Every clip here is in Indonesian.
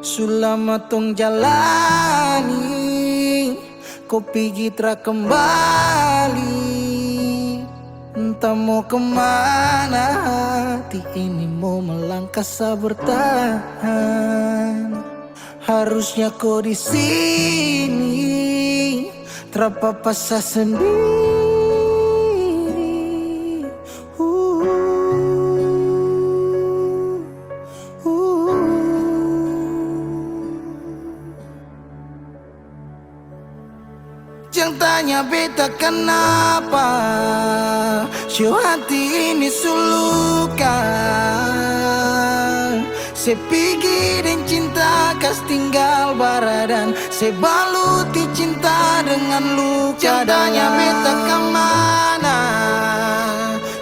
Sulama tong jalani, kau pergi tra kembali. Entah mau kemana, hati ini mau melangkah bertahan. Harusnya kau di sini, terpapasa sendiri. Jangan tanya beta kenapa, show hati ini sulukan. Sepigi dan cinta kas tinggal baradan, sebaluti cinta dengan luka. Jadanya beta kemana,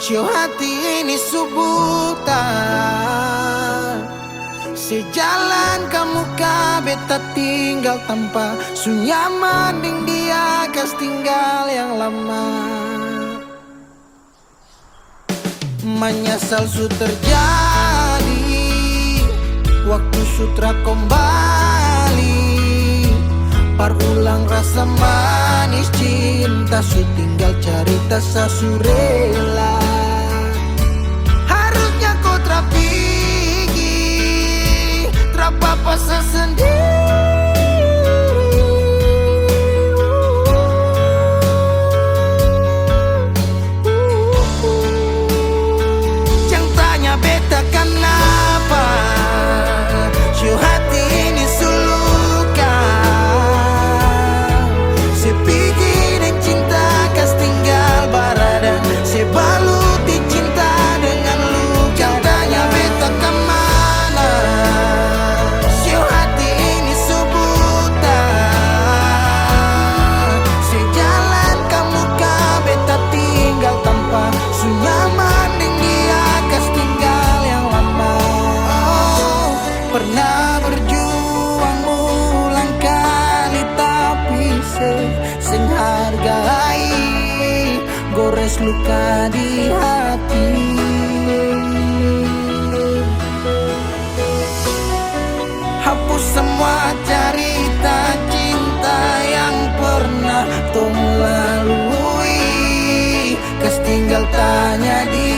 show hati ini subutan. Sejalan kamu beta tinggal tanpa sunyaman ding dia kas tinggal yang lama. Menyesal su terjadi, waktu sutra kembali. Parulang rasa manis cinta, su tinggal cerita sasurela. Harusnya kau terpapasa sendiri. Jangan tanya beta kenapa, show hati ini sulukan. Sepigi dan cinta kas tinggal baradan, sebaluti cinta dengan luka. Jangan tanya beta kemana, show hati ini subutan. Sejalan kamu beta tinggal tanpa sunyaman ding dia kas tinggal yang lama. Oh, pernah berjuang ulang kali tapi sing hargai, gores luka di hati. Hapus semua cerita cinta yang pernah tung lalui, kas tinggal tanya dia.